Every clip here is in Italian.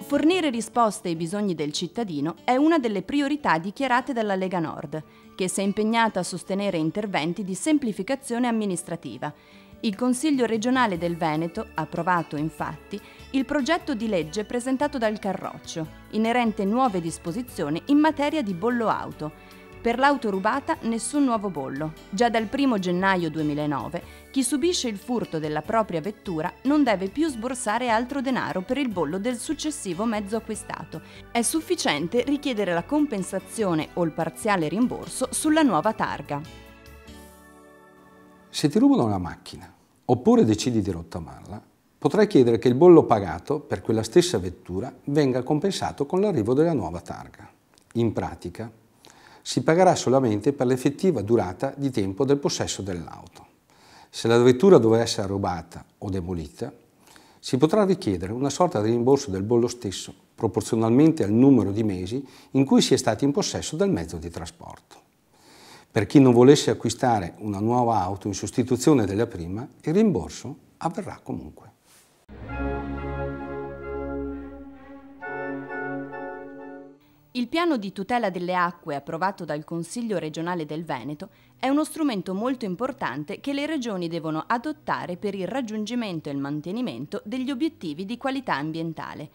Fornire risposte ai bisogni del cittadino è una delle priorità dichiarate dalla Lega Nord, che si è impegnata a sostenere interventi di semplificazione amministrativa. Il Consiglio regionale del Veneto ha approvato, infatti, il progetto di legge presentato dal Carroccio, inerente nuove disposizioni in materia di bollo auto. Per l'auto rubata nessun nuovo bollo. Già dal 1 gennaio 2009 chi subisce il furto della propria vettura non deve più sborsare altro denaro per il bollo del successivo mezzo acquistato. È sufficiente richiedere la compensazione o il parziale rimborso sulla nuova targa. Se ti rubano la macchina oppure decidi di rottamarla, potrai chiedere che il bollo pagato per quella stessa vettura venga compensato con l'arrivo della nuova targa. In pratica, si pagherà solamente per l'effettiva durata di tempo del possesso dell'auto. Se la vettura dovesse essere rubata o demolita, si potrà richiedere una sorta di rimborso del bollo stesso, proporzionalmente al numero di mesi in cui si è stati in possesso del mezzo di trasporto. Per chi non volesse acquistare una nuova auto in sostituzione della prima, il rimborso avverrà comunque. Il piano di tutela delle acque approvato dal Consiglio regionale del Veneto è uno strumento molto importante che le regioni devono adottare per il raggiungimento e il mantenimento degli obiettivi di qualità ambientale.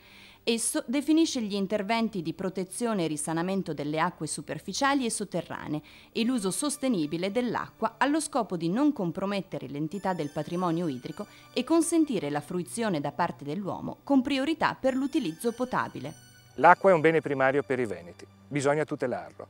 Esso definisce gli interventi di protezione e risanamento delle acque superficiali e sotterranee e l'uso sostenibile dell'acqua allo scopo di non compromettere l'entità del patrimonio idrico e consentire la fruizione da parte dell'uomo con priorità per l'utilizzo potabile. L'acqua è un bene primario per i veneti, bisogna tutelarlo.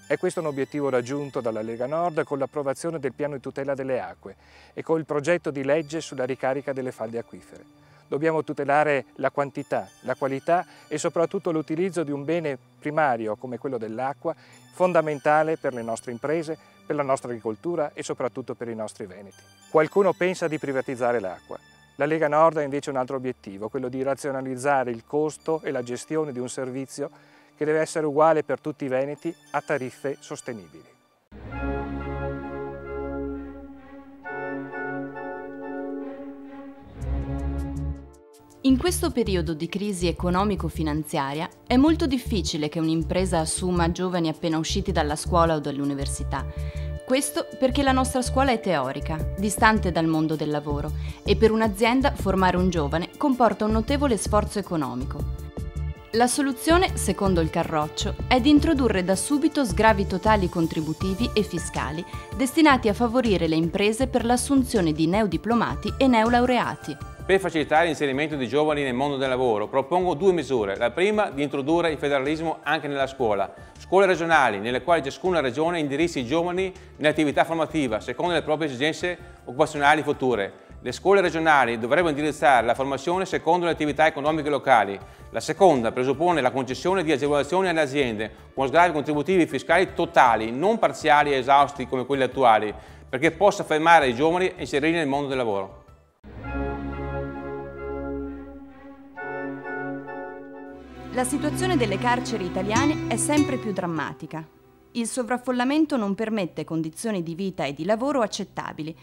È questo un obiettivo raggiunto dalla Lega Nord con l'approvazione del piano di tutela delle acque e con il progetto di legge sulla ricarica delle falde acquifere. Dobbiamo tutelare la quantità, la qualità e soprattutto l'utilizzo di un bene primario come quello dell'acqua, fondamentale per le nostre imprese, per la nostra agricoltura e soprattutto per i nostri veneti. Qualcuno pensa di privatizzare l'acqua. La Lega Nord ha invece un altro obiettivo, quello di razionalizzare il costo e la gestione di un servizio che deve essere uguale per tutti i veneti a tariffe sostenibili. In questo periodo di crisi economico-finanziaria è molto difficile che un'impresa assuma giovani appena usciti dalla scuola o dall'università. Questo perché la nostra scuola è teorica, distante dal mondo del lavoro, e per un'azienda formare un giovane comporta un notevole sforzo economico. La soluzione, secondo il Carroccio, è di introdurre da subito sgravi totali contributivi e fiscali destinati a favorire le imprese per l'assunzione di neodiplomati e neolaureati. Per facilitare l'inserimento dei giovani nel mondo del lavoro propongo due misure. La prima, di introdurre il federalismo anche nella scuola. Scuole regionali nelle quali ciascuna regione indirizzi i giovani nell'attività formativa secondo le proprie esigenze occupazionali future. Le scuole regionali dovrebbero indirizzare la formazione secondo le attività economiche locali. La seconda presuppone la concessione di agevolazioni alle aziende con sgravi contributivi fiscali totali, non parziali e esausti come quelli attuali, perché possa fermare i giovani e inserirli nel mondo del lavoro. La situazione delle carceri italiane è sempre più drammatica. Il sovraffollamento non permette condizioni di vita e di lavoro accettabili.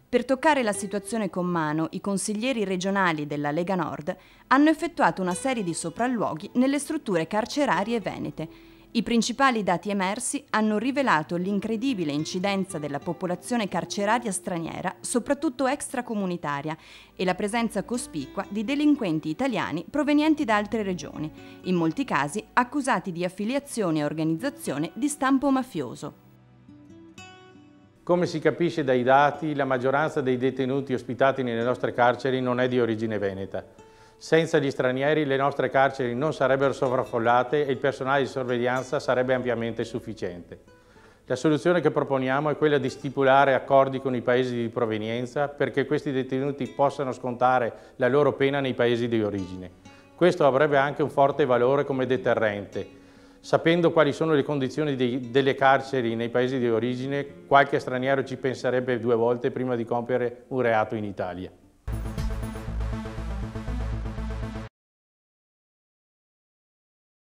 Per toccare la situazione con mano, i consiglieri regionali della Lega Nord hanno effettuato una serie di sopralluoghi nelle strutture carcerarie venete. I principali dati emersi hanno rivelato l'incredibile incidenza della popolazione carceraria straniera, soprattutto extracomunitaria, e la presenza cospicua di delinquenti italiani provenienti da altre regioni, in molti casi accusati di affiliazione a organizzazione di stampo mafioso. Come si capisce dai dati, la maggioranza dei detenuti ospitati nelle nostre carceri non è di origine veneta. Senza gli stranieri le nostre carceri non sarebbero sovraffollate e il personale di sorveglianza sarebbe ampiamente sufficiente. La soluzione che proponiamo è quella di stipulare accordi con i paesi di provenienza perché questi detenuti possano scontare la loro pena nei paesi di origine. Questo avrebbe anche un forte valore come deterrente. Sapendo quali sono le condizioni delle carceri nei paesi di origine, qualche straniero ci penserebbe due volte prima di compiere un reato in Italia.